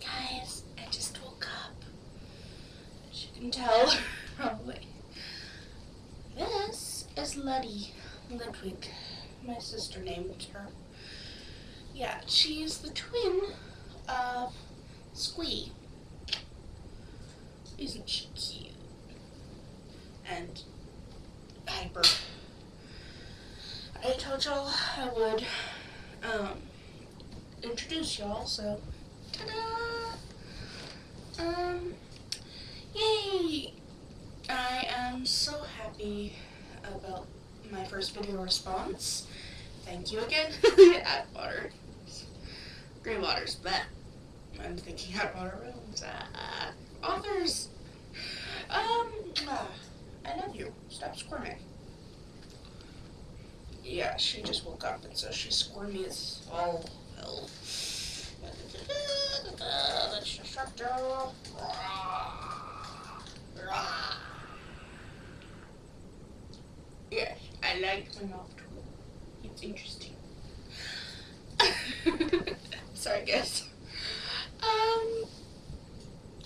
Guys, I just woke up. As you can tell, probably. This is Ludwig. My sister named her. Yeah, she's the twin of Squee. Isn't she cute? And hyper. I told y'all I would introduce y'all, so ta-da! Yay! I am so happy about my first video response. Thank you again. Add water. Green waters, but I'm thinking add water rooms. Authors. I love you. Stop squirming. Yeah, she just woke up and so she's squirmy as all hell. Let's just shut down. Yes, I like my mouth tool. It's interesting. Sorry, guys.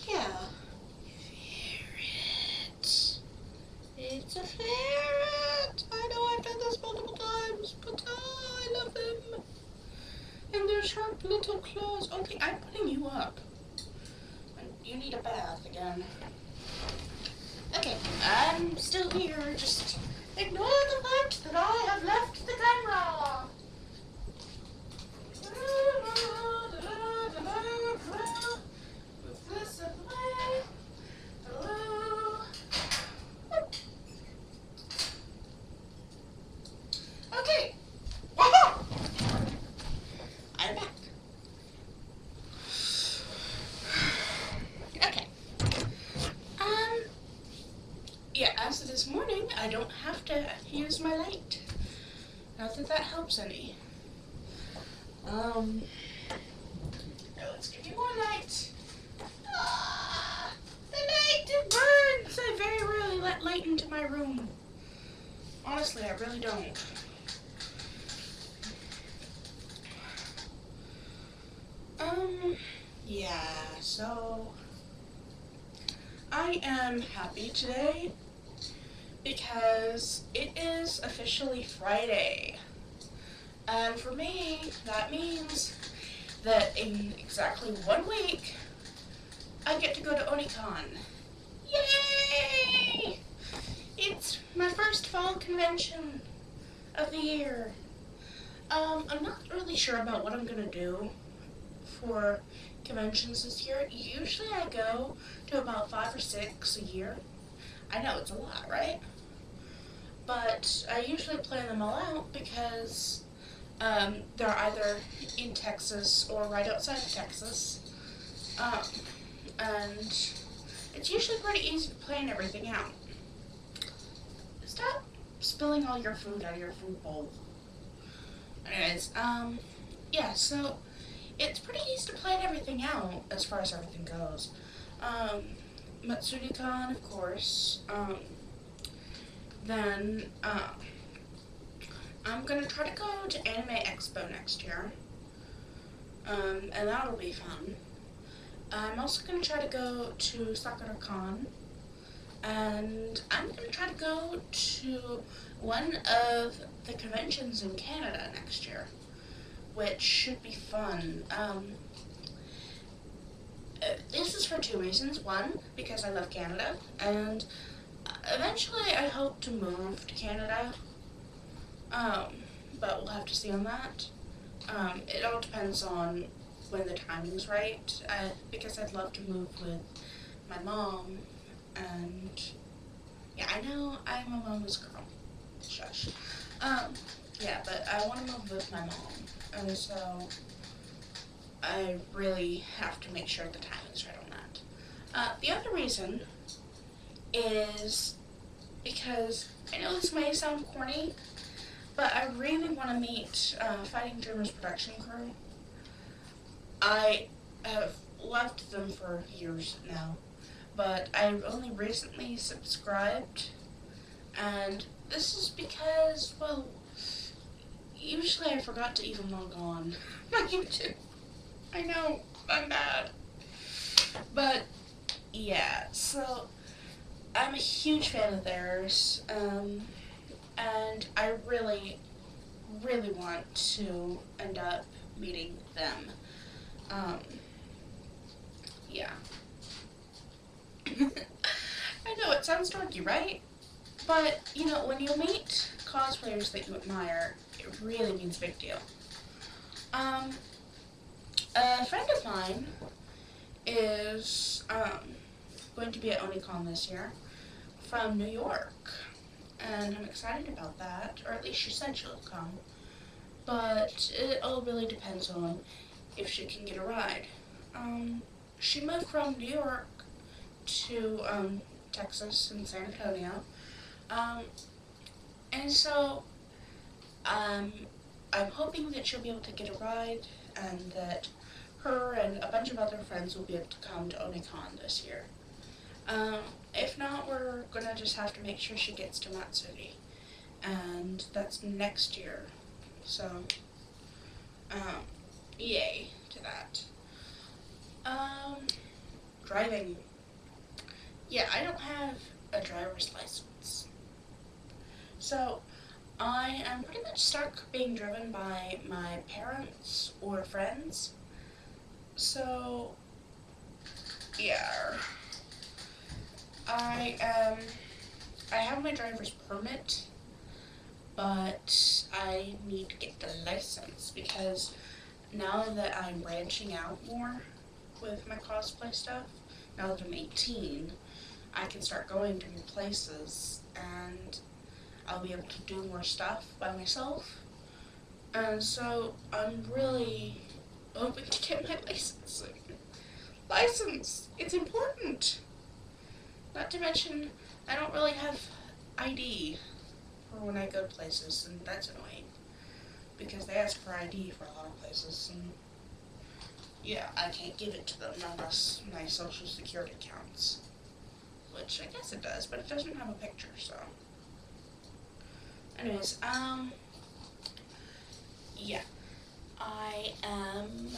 Yeah. Ferret. It's a ferret. I know I've done this multiple times, but I love them. And their sharp little claws. Okay, I'm putting you up. You need a bath again. Okay, I'm still here. Just ignore the fact that I have left the camera. Move this out of the way. Hello. Okay. I'm back. Okay. Yeah, as of this morning, I don't have to use my light. Not that that helps any. Let's give you more light. The light, it burns! I very rarely let light into my room. Honestly, I really don't. Yeah, so I am happy today because it is officially Friday. And for me, that means that in exactly 1 week, I get to go to Oni-con. Yay! It's my first fall convention of the year. I'm not really sure about what I'm gonna do for conventions this year. Usually I go to about 5 or 6 a year. I know it's a lot, right? But I usually plan them all out because they're either in Texas or right outside of Texas. And it's usually pretty easy to plan everything out. Stop spilling all your food out of your food bowl. Anyways, yeah, so it's pretty easy to plan everything out as far as everything goes. Matsuri-con, of course. Then, I'm gonna try to go to Anime Expo next year. And that'll be fun. I'm also gonna try to go to Sakura-con. And I'm gonna try to go to one of the conventions in Canada next year, which should be fun. This is for 2 reasons. One, because I love Canada, and eventually I hope to move to Canada, but we'll have to see on that. It all depends on when the timing's right, because I'd love to move with my mom, and yeah, I know I'm a mama's girl. Shush. Yeah, but I want to move with my mom, and so I really have to make sure the timing's right on that. The other reason is because I know this may sound corny, but I really want to meet Fighting Dreamers production crew. I have loved them for years now, but I've only recently subscribed, and this is because, well, usually I forgot to even log on my YouTube. I know, I'm bad. But yeah, so I'm a huge fan of theirs, and I really, really want to end up meeting them. Um, yeah. I know it sounds dorky, right? But you know, when you meet cosplayers that you admire, it really means a big deal. Um, a friend of mine is going to be at Oni-con this year from New York, and I'm excited about that. Or at least she said she'll come, but it all really depends on if she can get a ride. She moved from New York to Texas and San Antonio, um, and so um, I'm hoping that she'll be able to get a ride and that her and a bunch of other friends will be able to come to Oni-con this year. Um, if not, we're gonna just have to make sure she gets to Matsuri, and that's next year. So, um, yay to that. Um, driving. Yeah, I don't have a driver's license. So, I am pretty much stuck being driven by my parents or friends. So, yeah. I, um, I have my driver's permit, but I need to get the license because now that I'm branching out more with my cosplay stuff, now that I'm 18, I can start going to new places and I'll be able to do more stuff by myself. And so I'm really hoping to get my license soon. License! It's important! Not to mention, I don't really have ID for when I go places, and that's annoying. Because they ask for ID for a lot of places, and yeah, I can't give it to them unless my social security counts. Which I guess it does, but it doesn't have a picture, so. Anyways, yeah. I am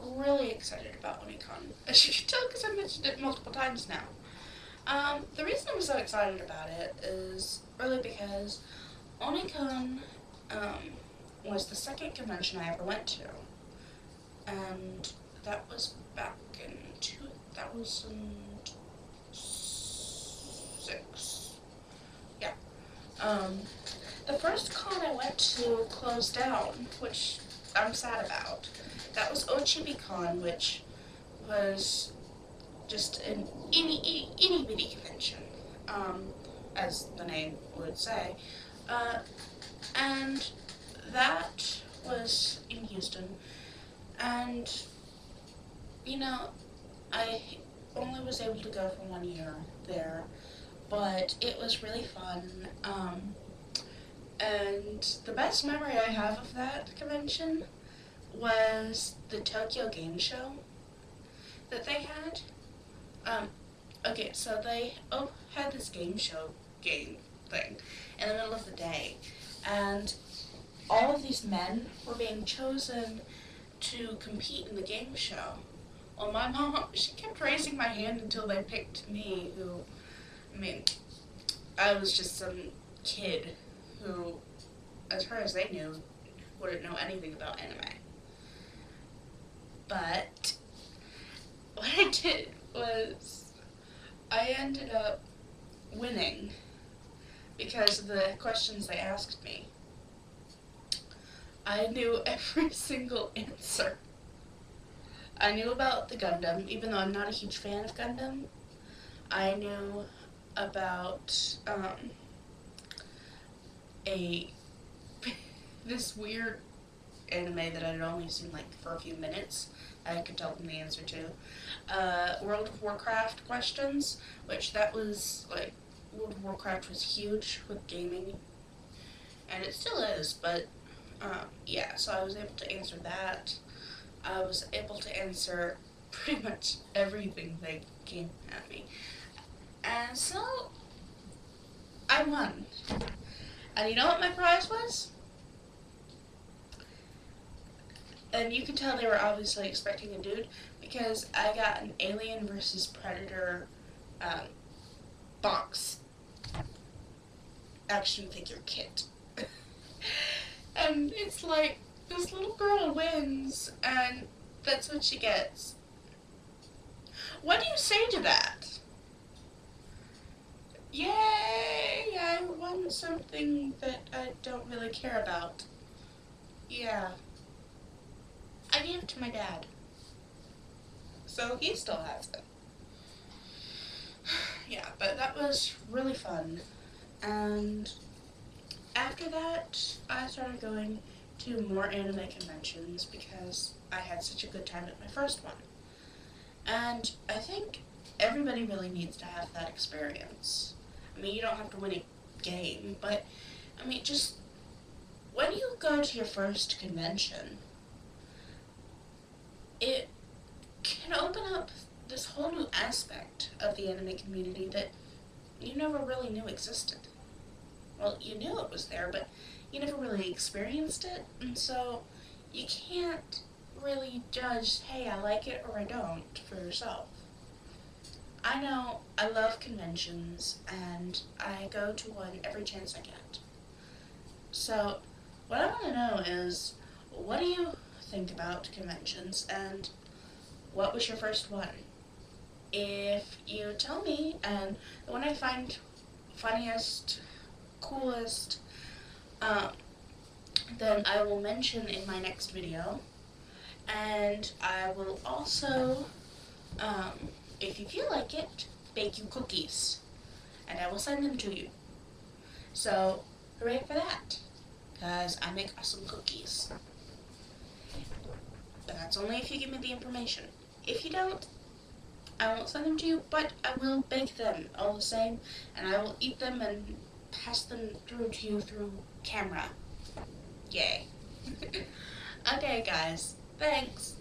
really excited about Oni-con. As you can tell, because I've mentioned it multiple times now. The reason I'm so excited about it is really because Oni-con, was the second convention I ever went to. And that was back in 2006. Yeah. The first con I went to closed down, which I'm sad about. That was Con, which was just an itty bitty convention, as the name would say. And that was in Houston. And, you know, I only was able to go for 1 year there, but it was really fun. And the best memory I have of that convention was the Tokyo Game Show that they had. Okay, so they had this game thing in the middle of the day, and all of these men were being chosen to compete in the game show. Well, my mom, she kept raising my hand until they picked me, who, I mean, I was just some kid who, as far as they knew, wouldn't know anything about anime. But what I did was I ended up winning because of the questions they asked me. I knew every single answer. I knew about the Gundam, even though I'm not a huge fan of Gundam. I knew about a this weird anime that I'd only seen like for a few minutes. I could tell them the answer to. World of Warcraft questions, which that was like World of Warcraft was huge with gaming, and it still is. But yeah, so I was able to answer that. I was able to answer pretty much everything they came at me, and so I won. And you know what my prize was? And you can tell they were obviously expecting a dude because I got an Alien versus Predator box action figure kit. And it's like, this little girl wins, and that's what she gets. What do you say to that? Yay! I won something that I don't really care about. Yeah. I gave it to my dad. So he still has it. Yeah, but that was really fun. And after that, I started going to more anime conventions because I had such a good time at my first one. And I think everybody really needs to have that experience. I mean, you don't have to win a game, but, I mean, just when you go to your first convention, it can open up this whole new aspect of the anime community that you never really knew existed. Well, you knew it was there, but you never really experienced it, and so you can't really judge, hey, I like it or I don't, for yourself. I know I love conventions, and I go to one every chance I get. So, what I want to know is, what do you think about conventions, and what was your first one? If you tell me, and the one I find funniest, coolest, then I will mention in my next video, and I will also, if you feel like it, bake you cookies, and I will send them to you. So, hooray for that, because I make awesome cookies. But that's only if you give me the information. If you don't, I won't send them to you, but I will bake them all the same, and I will eat them and pass them through to you through camera. Yay. Okay, guys. Thanks.